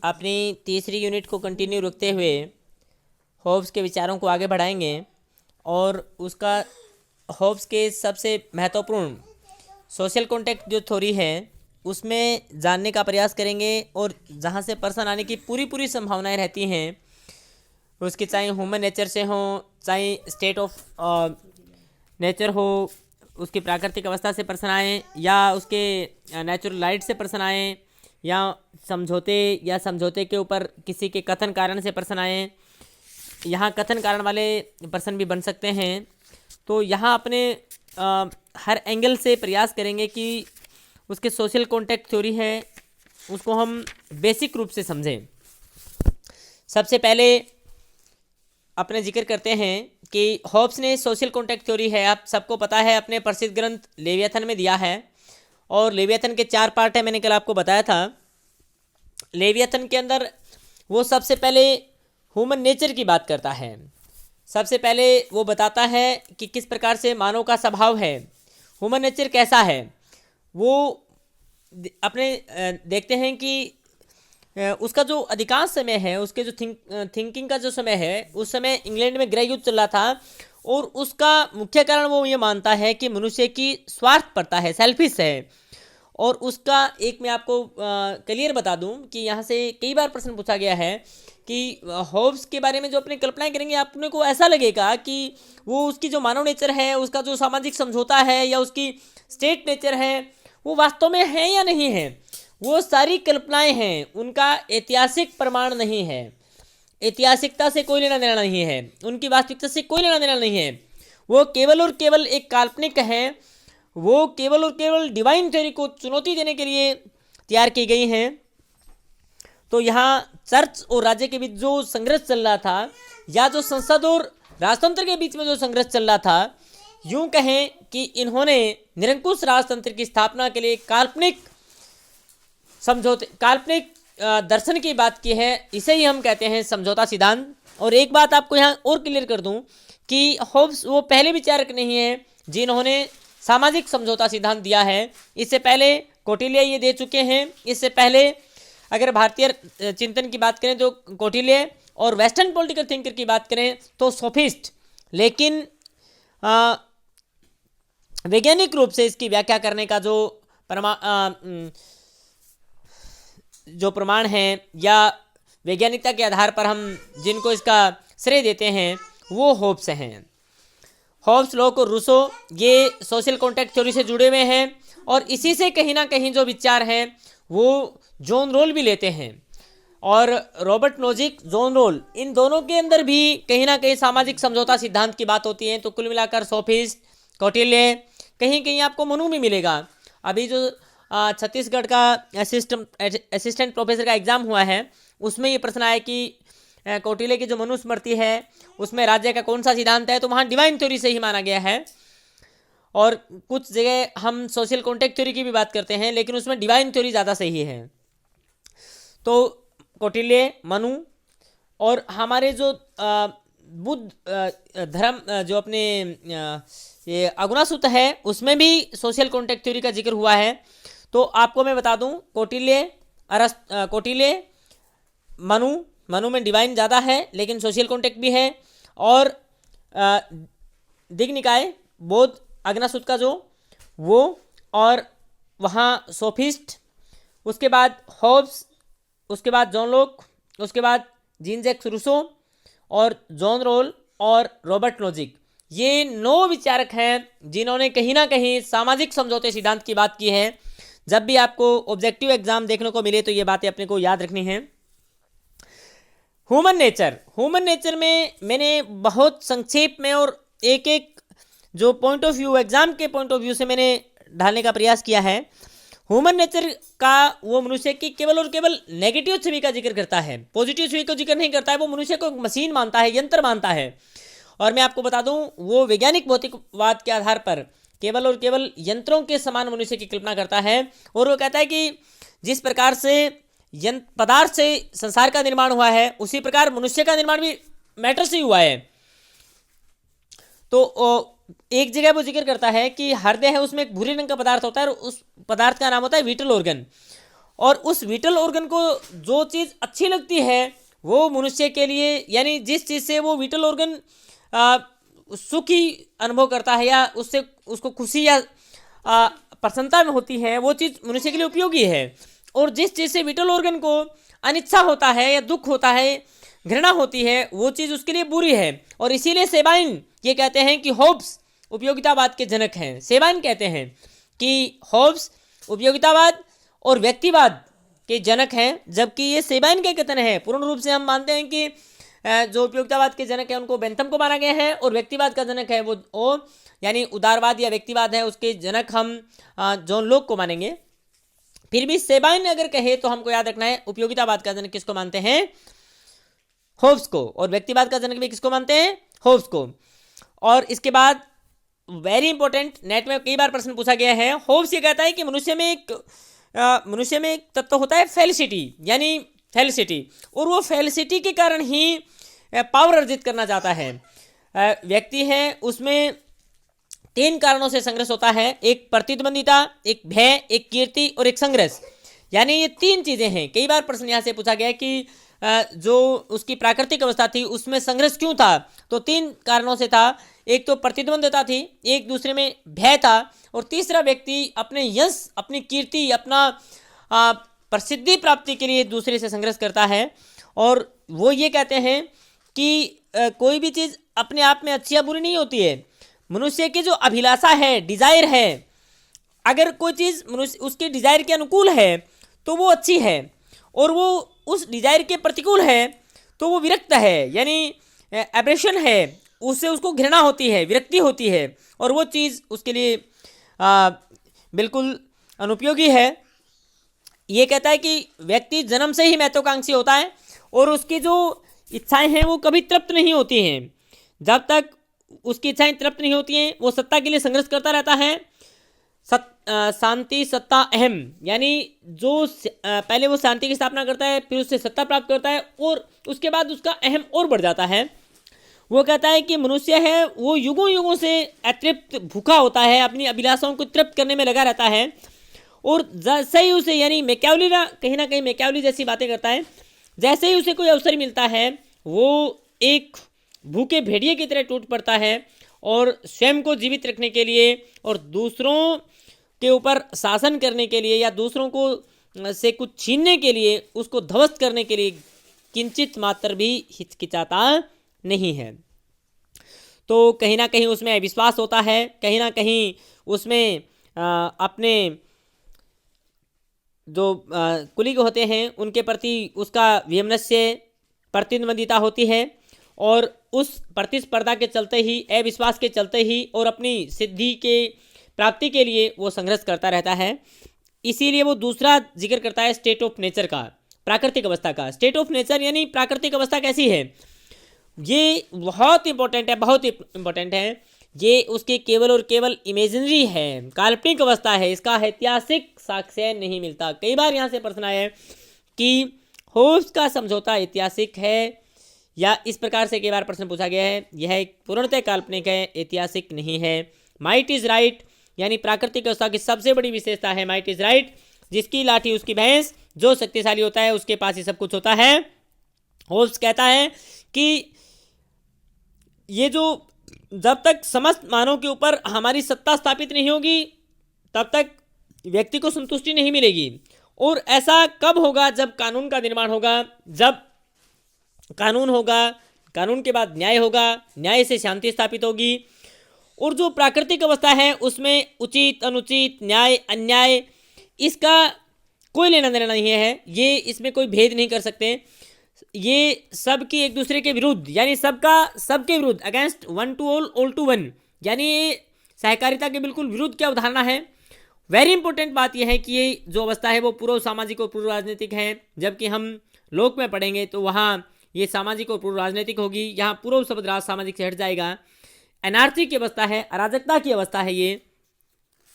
अपनी तीसरी यूनिट को कंटिन्यू रखते हुए होब्स के विचारों को आगे बढ़ाएंगे और उसका होब्स के सबसे महत्वपूर्ण सोशल कॉन्टेक्ट जो थ्योरी है उसमें जानने का प्रयास करेंगे और जहाँ से पर्सन आने की पूरी पूरी संभावनाएं रहती हैं, उसकी चाहे ह्यूमन नेचर से हो, चाहे स्टेट ऑफ नेचर हो, उसकी प्राकृतिक अवस्था से पर्सन आए या उसके नेचुरल लाइट से पर्सन आए या समझौते के ऊपर किसी के कथन कारण से पर्सन आए, यहाँ कथन कारण वाले पर्सन भी बन सकते हैं। तो यहाँ अपने हर एंगल से प्रयास करेंगे कि उसके सोशल कॉन्टेक्ट थ्योरी है उसको हम बेसिक रूप से समझें। सबसे पहले अपने जिक्र करते हैं कि होब्स ने सोशल कॉन्टेक्ट थ्योरी है, आप सबको पता है, अपने प्रसिद्ध ग्रंथ लेवियाथन में दिया है। और लेवियाथन के 4 पार्ट है, मैंने कल आपको बताया था। लेवियाथन के अंदर वो सबसे पहले ह्यूमन नेचर की बात करता है। सबसे पहले वो बताता है कि किस प्रकार से मानव का स्वभाव है, ह्यूमन नेचर कैसा है। वो अपने देखते हैं कि उसका जो अधिकांश समय है, उसके जो थिंकिंग का जो समय है, उस समय इंग्लैंड में गृह युद्ध चल रहा था और उसका मुख्य कारण वो ये मानता है कि मनुष्य की स्वार्थपरता है, सेल्फिश है। और उसका एक मैं आपको क्लियर बता दूं कि यहाँ से कई बार प्रश्न पूछा गया है कि होब्स के बारे में जो अपनी कल्पनाएं करेंगे अपने को ऐसा लगेगा कि वो उसकी जो मानव नेचर है, उसका जो सामाजिक समझौता है या उसकी स्टेट नेचर है, वो वास्तव में है या नहीं है। वो सारी कल्पनाएं हैं, उनका ऐतिहासिक प्रमाण नहीं है, ऐतिहासिकता से कोई लेना देना नहीं है, उनकी वास्तविकता से कोई लेना देना नहीं है। वो केवल और केवल एक काल्पनिक है। वो केवल और केवल डिवाइन थ्योरी को चुनौती देने के लिए तैयार की गई हैं। तो यहाँ चर्च और राज्य के बीच जो संघर्ष चल रहा था या जो संसद और राजतंत्र के बीच में जो संघर्ष चल रहा था, यूं कहें कि इन्होंने निरंकुश राजतंत्र की स्थापना के लिए काल्पनिक समझौते, काल्पनिक दर्शन की बात की है। इसे ही हम कहते हैं समझौता सिद्धांत। और एक बात आपको यहाँ और क्लियर कर दूं कि होब्स वो पहले विचारक नहीं है जिन्होंने सामाजिक समझौता सिद्धांत दिया है। इससे पहले कौटिल्य ये दे चुके हैं। इससे पहले अगर भारतीय चिंतन की बात करें तो कौटिल्य, और वेस्टर्न पॉलिटिकल थिंकर की बात करें तो सोफिस्ट। लेकिन वैज्ञानिक रूप से इसकी व्याख्या करने का जो प्रमाण है या वैज्ञानिकता के आधार पर हम जिनको इसका श्रेय देते हैं वो होब्स हैं। होब्स, लॉक और रूसो ये सोशल कॉन्टेक्ट थ्योरी से जुड़े हुए हैं और इसी से कहीं ना कहीं जो विचार हैं वो जॉन रोल भी लेते हैं और रॉबर्ट नोजिक, जॉन रोल, इन दोनों के अंदर भी कहीं ना कहीं सामाजिक समझौता सिद्धांत की बात होती है। तो कुल मिलाकर सोफिस्ट, कौटिल्य, कहीं कहीं आपको मनु भी मिलेगा। अभी जो छत्तीसगढ़ का असिस्टेंट प्रोफेसर का एग्जाम हुआ है उसमें ये प्रश्न आया कि कौटिल्य की जो मनुस्मृति है उसमें राज्य का कौन सा सिद्धांत है, तो वहाँ डिवाइन थ्योरी से ही माना गया है। और कुछ जगह हम सोशल कॉन्टेक्ट थ्योरी की भी बात करते हैं लेकिन उसमें डिवाइन थ्योरी ज़्यादा सही है। तो कौटिल्य, मनु और हमारे जो बुद्ध धर्म जो अपने ये अगुनासुत है उसमें भी सोशल कॉन्टेक्ट थ्योरी का जिक्र हुआ है। तो आपको मैं बता दूं कौटिल्य, मनु में डिवाइन ज़्यादा है लेकिन सोशल कॉन्टेक्ट भी है। और दिग्निकाय बौद्ध अगनासुत का जो वो, और वहाँ सोफिस्ट, उसके बाद होब्स, उसके बाद जॉन लॉक, उसके बाद जीन जैक्स रूसो और जॉन रोल और रॉबर्ट नोजिक, ये 9 विचारक हैं जिन्होंने कहीं ना कहीं सामाजिक समझौते सिद्धांत की बात की है। जब भी आपको ऑब्जेक्टिव एग्जाम देखने को मिले तो ये बातें अपने को याद रखनी है। ह्यूमन नेचर में मैंने बहुत संक्षेप में और एक एक जो पॉइंट ऑफ व्यू, एग्जाम के पॉइंट ऑफ व्यू से मैंने ढालने का प्रयास किया है। ह्यूमन नेचर का वो मनुष्य की केवल और केवल नेगेटिव छवि का जिक्र करता है, पॉजिटिव छवि को जिक्र नहीं करता है। वो मनुष्य को मशीन मानता है, यंत्र मानता है। और मैं आपको बता दूं वो वैज्ञानिक भौतिकवाद के आधार पर केवल और केवल यंत्रों के समान मनुष्य की कल्पना करता है। और वो कहता है कि जिस प्रकार से पदार्थ से संसार का निर्माण हुआ है उसी प्रकार मनुष्य का निर्माण भी मैटर से ही हुआ है। तो एक जगह वो जिक्र करता है कि हृदय है उसमें एक भूरे रंग का पदार्थ होता है और उस पदार्थ का नाम होता है विटल ऑर्गन। और उस विटल ऑर्गन को जो चीज़ अच्छी लगती है वो मनुष्य के लिए, यानी जिस चीज़ से वो विटल ऑर्गन सुखी अनुभव करता है या उससे उसको खुशी या प्रसन्नता में होती है, वो चीज़ मनुष्य के लिए उपयोगी है। और जिस चीज़ से विटल ऑर्गन को अनिच्छा होता है या दुख होता है, घृणा होती है, वो चीज़ उसके लिए बुरी है। और इसीलिए सेबाइन ये कहते हैं कि होब्स उपयोगितावाद के जनक हैं। सेबाइन कहते हैं कि होब्स उपयोगितावाद और व्यक्तिवाद के जनक हैं, जबकि ये सेबाइन के कथन है। पूर्ण रूप से हम मानते हैं कि जो उपयोगितावाद के जनक है उनको बेंथम को माना गया है, और व्यक्तिवाद का जनक है वो यानी उदारवाद या व्यक्तिवाद है, उसके जनक हम जॉन लोक को मानेंगे। फिर भी सेबाइन अगर कहे तो हमको याद रखना है उपयोगितावाद का जनक किसको मानते हैं? होब्स को। और व्यक्तिवाद का जनक भी किसको मानते हैं? होब्स को। और इसके बाद वेरी इंपॉर्टेंट, नेट में कई बार प्रश्न पूछा गया है, होब्स ये कहता है कि मनुष्य में एक तत्व होता है फेलिसिटी, यानी फेलिसिटी, और वो फेलिसिटी के कारण ही पावर अर्जित करना चाहता है। व्यक्ति है उसमें 3 कारणों से संघर्ष होता है, एक प्रतिद्वंदिता, एक भय, एक कीर्ति और एक संघर्ष। यानी ये 3 चीजें हैं। कई बार प्रश्न यहाँ से पूछा गया कि जो उसकी प्राकृतिक अवस्था थी उसमें संघर्ष क्यों था, तो 3 कारणों से था। एक तो प्रतिद्वंदिता थी, एक दूसरे में भय था, और तीसरा व्यक्ति अपने यश, अपनी कीर्ति, अपना प्रसिद्धि प्राप्ति के लिए दूसरे से संघर्ष करता है। और वो ये कहते हैं कि कोई भी चीज़ अपने आप में अच्छी या बुरी नहीं होती है। मनुष्य की जो अभिलाषा है, डिजायर है, अगर कोई चीज़ मनुष्य उसके डिजायर के अनुकूल है तो वो अच्छी है, और वो उस डिजायर के प्रतिकूल है तो वो विरक्त है, यानी एब्रेशन है, उससे उसको घृणा होती है, विरक्ति होती है, और वो चीज़ उसके लिए बिल्कुल अनुपयोगी है। ये कहता है कि व्यक्ति जन्म से ही महत्वाकांक्षी होता है, और उसकी जो इच्छाएं हैं वो कभी तृप्त नहीं होती हैं। जब तक उसकी इच्छाएं तृप्त नहीं होती हैं वो सत्ता के लिए संघर्ष करता रहता है। शांति, सत्ता, अहम, यानी जो पहले वो शांति की स्थापना करता है, फिर उससे सत्ता प्राप्त करता है, और उसके बाद उसका अहम और बढ़ जाता है। वो कहता है कि मनुष्य है वो युगों युगों से अतृप्त भूखा होता है, अपनी अभिलाषाओं को तृप्त करने में लगा रहता है, और जैसे ही उसे, यानी मैकियावेली कहीं ना कहीं मैकियावेली जैसी बातें करता है, जैसे ही उसे कोई अवसर मिलता है वो एक भूखे भेड़िए की तरह टूट पड़ता है, और स्वयं को जीवित रखने के लिए और दूसरों के ऊपर शासन करने के लिए या दूसरों को से कुछ छीनने के लिए, उसको ध्वस्त करने के लिए किंचित मात्र भी हिचकिचाता नहीं है। तो कहीं ना कहीं उसमें अविश्वास होता है, कहीं ना कहीं उसमें अपने जो कुलीग होते हैं उनके प्रति उसका वैमनस्य, प्रतिद्वंदिता होती है, और उस प्रतिस्पर्धा के चलते ही, अविश्वास के चलते ही, और अपनी सिद्धि के प्राप्ति के लिए वो संघर्ष करता रहता है। इसीलिए वो दूसरा जिक्र करता है स्टेट ऑफ नेचर का, प्राकृतिक अवस्था का। स्टेट ऑफ नेचर यानी प्राकृतिक अवस्था कैसी है, ये बहुत इंपॉर्टेंट है, बहुत इंपॉर्टेंट है। ये उसकी केवल और केवल इमेजिनरी है, काल्पनिक अवस्था है, इसका ऐतिहासिक साक्ष्य नहीं मिलता। कई बार यहाँ से प्रश्न आया है कि होब्स का समझौता ऐतिहासिक है, या इस प्रकार से कई बार प्रश्न पूछा गया है। यह एक पूर्णतः काल्पनिक है, ऐतिहासिक नहीं है। माइट इज राइट, यानी प्राकृतिक अवस्था की सबसे बड़ी विशेषता है माइट इज राइट, जिसकी लाठी उसकी भैंस, जो शक्तिशाली होता है उसके पास ही सब कुछ होता है। होब्स कहता है कि ये जो जब तक समस्त मानव के ऊपर हमारी सत्ता स्थापित नहीं होगी तब तक व्यक्ति को संतुष्टि नहीं मिलेगी। और ऐसा कब होगा? जब कानून का निर्माण होगा, जब कानून होगा, कानून के बाद न्याय होगा, न्याय से शांति स्थापित होगी। और जो प्राकृतिक अवस्था है उसमें उचित, अनुचित, न्याय, अन्याय, इसका कोई लेना देना नहीं है। ये इसमें कोई भेद नहीं कर सकते। ये सबकी एक दूसरे के विरुद्ध, यानी सबका सबके विरुद्ध, against, one to all to one, यानी ये सहकारिता के बिल्कुल विरुद्ध क्या अवधारणा है। वेरी इंपॉर्टेंट बात यह है कि ये जो अवस्था है वो पूर्व सामाजिक और पूर्व राजनीतिक है, जबकि हम लोक में पढ़ेंगे तो वहाँ ये सामाजिक और पूर्व राजनीतिक होगी। यहाँ पूर्व शब्द राज सामाजिक से हट जाएगा। एनार्ची की अवस्था है, अराजकता की अवस्था है ये,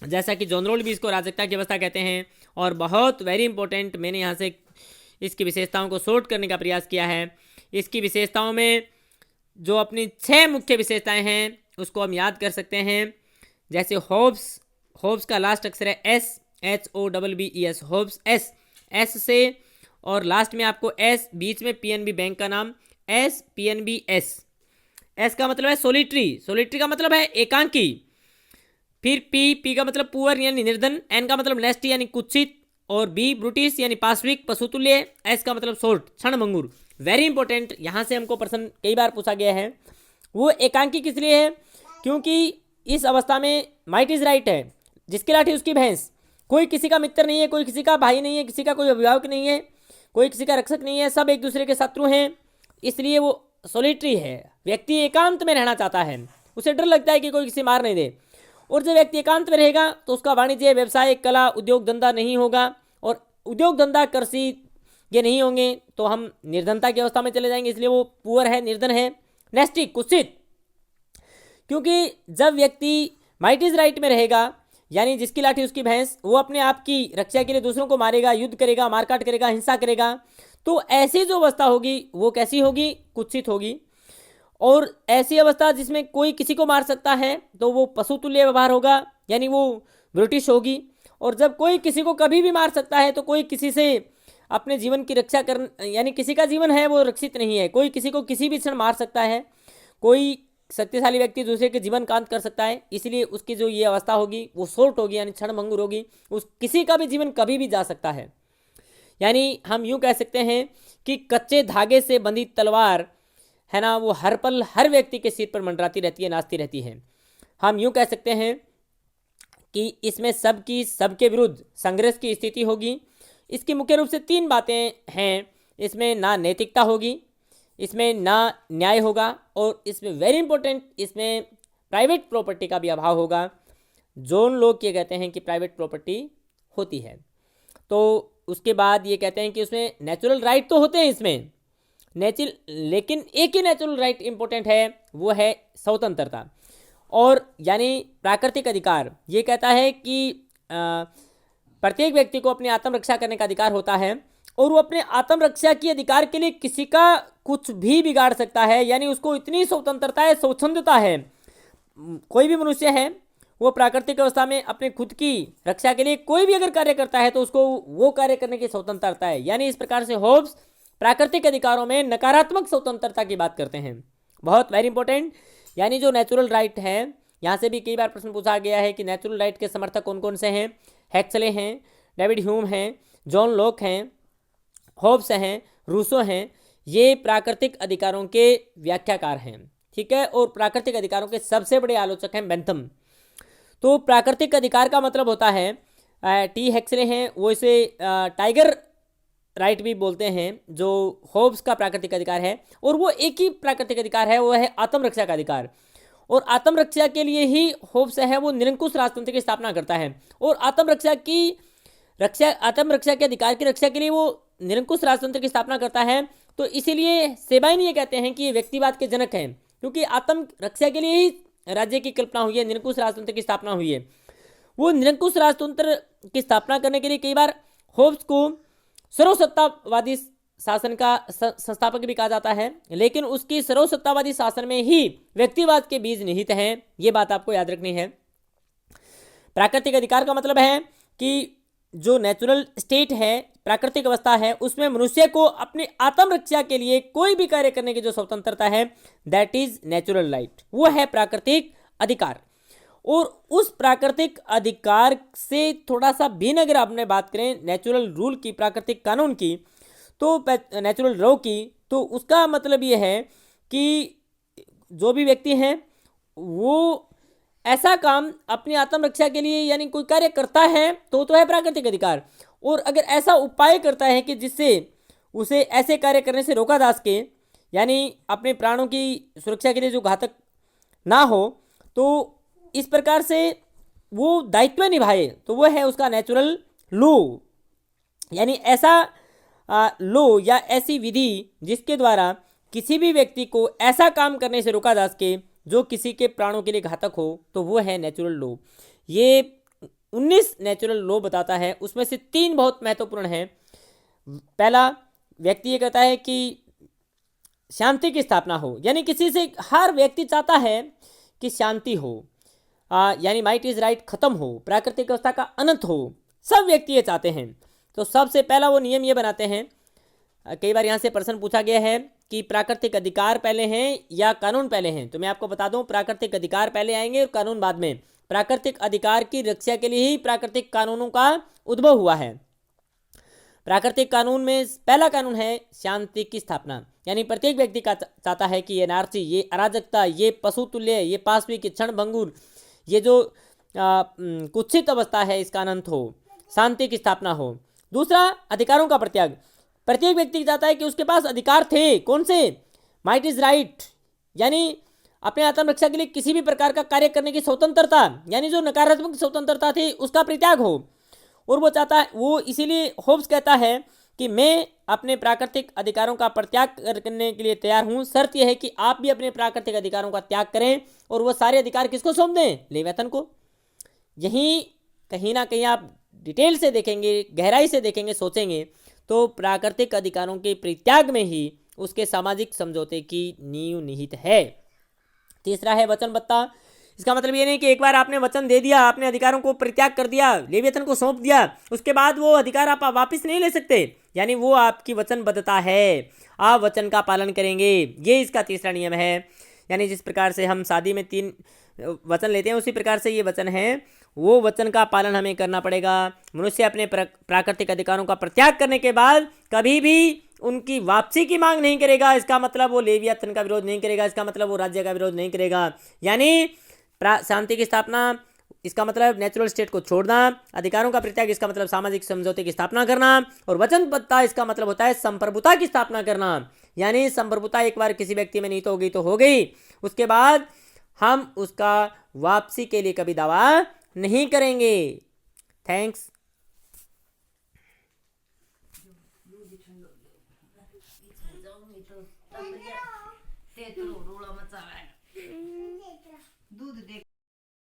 जैसा कि जॉन रोल्ड भी इसको अराजकता की अवस्था कहते हैं। और बहुत वेरी इंपॉर्टेंट, मैंने यहाँ से इसकी विशेषताओं को सॉर्ट करने का प्रयास किया है। इसकी विशेषताओं में जो अपनी 6 मुख्य विशेषताएं हैं उसको हम याद कर सकते हैं। जैसे होब्स का लास्ट अक्षर है S, HOBBES, Hobbes S, S से, और लास्ट में आपको एस, बीच में पीएनबी बैंक का नाम, एस पीएनबी एस। एस का मतलब है सोलिटरी, सोलिटरी का मतलब है एकांकी। फिर पी का मतलब पुअर यानी निर्धन, एन का मतलब नेस्ट यानी कुत्सित, और बी ब्रूटिस यानी पाश्विक पशुतुल्य, एस का मतलब शॉर्ट क्षणभंगुर। वेरी इंपॉर्टेंट, यहाँ से हमको प्रश्न कई बार पूछा गया है। वो एकांकी किस लिए है? क्योंकि इस अवस्था में माइट इज राइट है, जिसकी लाठी उसकी भैंस। कोई किसी का मित्र नहीं है, कोई किसी का भाई नहीं है, किसी का कोई अभिभावक नहीं है, कोई किसी का रक्षक नहीं है, सब एक दूसरे के शत्रु हैं। इसलिए वो सोलिटरी है, व्यक्ति एकांत में रहना चाहता है, उसे डर लगता है कि कोई किसी मार नहीं दे। और जब व्यक्ति एकांत में रहेगा तो उसका वाणिज्य, व्यवसाय, कला, उद्योग धंधा नहीं होगा, और उद्योग धंधा, कृषि ये नहीं होंगे तो हम निर्धनता की अवस्था में चले जाएंगे। इसलिए वो पुअर है, निर्धन है। नेस्टिक कुत्सित, क्योंकि जब व्यक्ति माइट इज राइट में रहेगा, यानी जिसकी लाठी उसकी भैंस, वो अपने आप की रक्षा के लिए दूसरों को मारेगा, युद्ध करेगा, मारकाट करेगा, हिंसा करेगा, तो ऐसी जो अवस्था होगी वो कैसी होगी? कुत्सित होगी। और ऐसी अवस्था जिसमें कोई किसी को मार सकता है तो वो पशुतुल्य व्यवहार होगा, यानी वो ब्रिटिश होगी। और जब कोई किसी को कभी भी मार सकता है तो कोई किसी से अपने जीवन की रक्षा कर, यानी किसी का जीवन है वो रक्षित नहीं है, कोई किसी को किसी भी क्षण मार सकता है, कोई शक्तिशाली व्यक्ति दूसरे के जीवन का अंत कर सकता है। इसलिए उसकी जो ये अवस्था होगी वो शॉर्ट होगी, यानी क्षणभंगुर होगी, उस किसी का भी जीवन कभी भी जा सकता है। यानी हम यूँ कह सकते हैं कि कच्चे धागे से बंधी तलवार है ना, वो हर पल हर व्यक्ति के सिर पर मंडराती रहती है, नाचती रहती है। हम यूँ कह सकते हैं कि इसमें सबके विरुद्ध संघर्ष की स्थिति होगी। इसकी मुख्य रूप से 3 बातें हैं। इसमें ना नैतिकता होगी, इसमें ना न्याय होगा, और इसमें वेरी इंपॉर्टेंट, इसमें प्राइवेट प्रॉपर्टी का भी अभाव होगा। जोन लोग ये कहते हैं कि प्राइवेट प्रॉपर्टी होती है। तो उसके बाद ये कहते हैं कि उसमें नेचुरल राइट तो होते हैं इसमें लेकिन एक ही नेचुरल राइट इंपॉर्टेंट है, वो है स्वतंत्रता। और यानी प्राकृतिक अधिकार ये कहता है कि प्रत्येक व्यक्ति को अपनी आत्मरक्षा करने का अधिकार होता है, और वो अपने आत्मरक्षा की अधिकार के लिए किसी का कुछ भी बिगाड़ सकता है। यानी उसको इतनी स्वतंत्रता है, स्वच्छंदता है। कोई भी मनुष्य है वो प्राकृतिक अवस्था में अपने खुद की रक्षा के लिए कोई भी अगर कार्य करता है तो उसको वो कार्य करने की स्वतंत्रता है। यानी इस प्रकार से होब्स प्राकृतिक अधिकारों में नकारात्मक स्वतंत्रता की बात करते हैं। बहुत वेरी इंपॉर्टेंट, यानी जो नेचुरल राइट है, यहाँ से भी कई बार प्रश्न पूछा गया है कि नेचुरल राइट के समर्थक कौन कौन से हैं। हेक्सले हैं, डेविड ह्यूम हैं, जॉन लॉक हैं, होब्स हैं, रूसो हैं। ये प्राकृतिक अधिकारों के व्याख्याकार हैं, ठीक है। और प्राकृतिक अधिकारों के सबसे बड़े आलोचक हैं बेंथम। तो प्राकृतिक अधिकार का मतलब होता है, टी हेक्सले हैं, वो इसे टाइगर राइट भी बोलते हैं, जो होब्स का प्राकृतिक अधिकार है। और वो एक ही प्राकृतिक अधिकार है, वो है आत्मरक्षा का अधिकार। और आत्मरक्षा के लिए ही होब्स है वो निरंकुश राजतंत्र की स्थापना करता है। और आत्मरक्षा के अधिकार की रक्षा के लिए वो निरंकुश राजतंत्र की स्थापना करता है। तो इसीलिए सेबाइन ये कहते हैं कि ये व्यक्तिवाद के जनक हैं, क्योंकि आत्मरक्षा के लिए ही राज्य की कल्पना हुई है, निरंकुश राजतंत्र की स्थापना हुई है। वो निरंकुश राजतंत्र की स्थापना करने के लिए कई बार होब्स को सर्वसत्तावादी शासन का संस्थापक भी कहा जाता है, लेकिन उसकी सर्वसत्तावादी शासन में ही व्यक्तिवाद के बीज निहित हैं। ये बात आपको याद रखनी है। प्राकृतिक अधिकार का मतलब है कि जो नेचुरल स्टेट है, प्राकृतिक अवस्था है, उसमें मनुष्य को अपनी आत्मरक्षा के लिए कोई भी कार्य करने की जो स्वतंत्रता है, दैट इज नेचुरल राइट, वो है प्राकृतिक अधिकार। और उस प्राकृतिक अधिकार से थोड़ा सा भिन्न अगर आपने बात करें नेचुरल रूल की, प्राकृतिक कानून की, तो नेचुरल लॉ की, तो उसका मतलब ये है कि जो भी व्यक्ति हैं वो ऐसा काम अपनी आत्मरक्षा के लिए यानी कोई कार्य करता है तो है प्राकृतिक अधिकार। और अगर ऐसा उपाय करता है कि जिससे उसे ऐसे कार्य करने से रोका जा सके, यानी अपने प्राणों की सुरक्षा के लिए जो घातक ना हो, तो इस प्रकार से वो दायित्व निभाए, तो वो है उसका नेचुरल लॉ। यानी ऐसा लॉ या ऐसी विधि जिसके द्वारा किसी भी व्यक्ति को ऐसा काम करने से रोका जा सके जो किसी के प्राणों के लिए घातक हो, तो वो है नेचुरल लॉ। ये 19 नेचुरल लॉ बताता है, उसमें से 3 बहुत महत्वपूर्ण हैं। पहला, व्यक्ति ये कहता है कि शांति की स्थापना हो, यानी किसी से हर व्यक्ति चाहता है कि शांति हो, यानी माइट इज राइट खत्म हो, प्राकृतिक अवस्था का अनंत हो, सब व्यक्ति ये चाहते हैं। तो सबसे पहला वो नियम ये बनाते हैं, कई बार यहाँ से प्रश्न पूछा गया है कि प्राकृतिक अधिकार पहले हैं या कानून पहले हैं, तो मैं आपको बता दूं प्राकृतिक अधिकार पहले आएंगे और कानून बाद में। प्राकृतिक अधिकार की रक्षा के लिए ही प्राकृतिक कानूनों का उद्भव हुआ है। प्राकृतिक कानून में पहला कानून है शांति की स्थापना, यानी प्रत्येक व्यक्ति का चाहता है कि ये अनारसी, ये अराजकता, ये पशुतुल्य, ये पाशविक, क्षण भंगुर, ये जो कुत्सित अवस्था है इसका अनंत हो, शांति की स्थापना हो। दूसरा अधिकारों का प्रत्याग, प्रत्येक व्यक्ति चाहता है कि उसके पास अधिकार थे, कौन से, माइट इज राइट, यानी अपने आत्मरक्षा के लिए किसी भी प्रकार का कार्य करने की स्वतंत्रता, यानी जो नकारात्मक स्वतंत्रता थी उसका परित्याग हो। और वो चाहता है, वो इसीलिए होब्स कहता है कि मैं अपने प्राकृतिक अधिकारों का परित्याग करने के लिए तैयार हूं, शर्त यह है कि आप भी अपने प्राकृतिक अधिकारों का त्याग करें। और वो सारे अधिकार किसको सौंप दें, लेवियाथन को। यहीं कहीं ना कहीं आप डिटेल से देखेंगे, गहराई से देखेंगे, सोचेंगे तो प्राकृतिक अधिकारों के परित्याग में ही उसके सामाजिक समझौते की नींव निहित है। तीसरा है वचनबद्धता। इसका मतलब ये नहीं कि एक बार आपने वचन दे दिया, आपने अधिकारों को परित्याग कर दिया, लेवियथन को सौंप दिया, उसके बाद वो अधिकार आप वापस नहीं ले सकते, यानी वो आपकी वचनबद्धता है, आप वचन का पालन करेंगे, ये इसका तीसरा नियम है। यानी जिस प्रकार से हम शादी में 3 वचन लेते हैं उसी प्रकार से ये वचन है, वो वचन का पालन हमें करना पड़ेगा। मनुष्य अपने प्राकृतिक अधिकारों का परित्याग करने के बाद कभी भी उनकी वापसी की मांग नहीं करेगा। इसका मतलब वो लेवियाथन का विरोध नहीं करेगा, इसका मतलब वो राज्य का विरोध नहीं करेगा। यानी शांति की स्थापना, इसका मतलब नेचुरल स्टेट को छोड़ना, अधिकारों का परित्याग, इसका मतलब सामाजिक समझौते की स्थापना करना, और वचनबद्धता इसका मतलब होता है संप्रभुता की स्थापना करना। यानी संप्रभुता एक बार किसी व्यक्ति में नीत हो गई तो हो गई, उसके बाद हम उसका वापसी के लिए कभी दावा नहीं करेंगे। थैंक्स।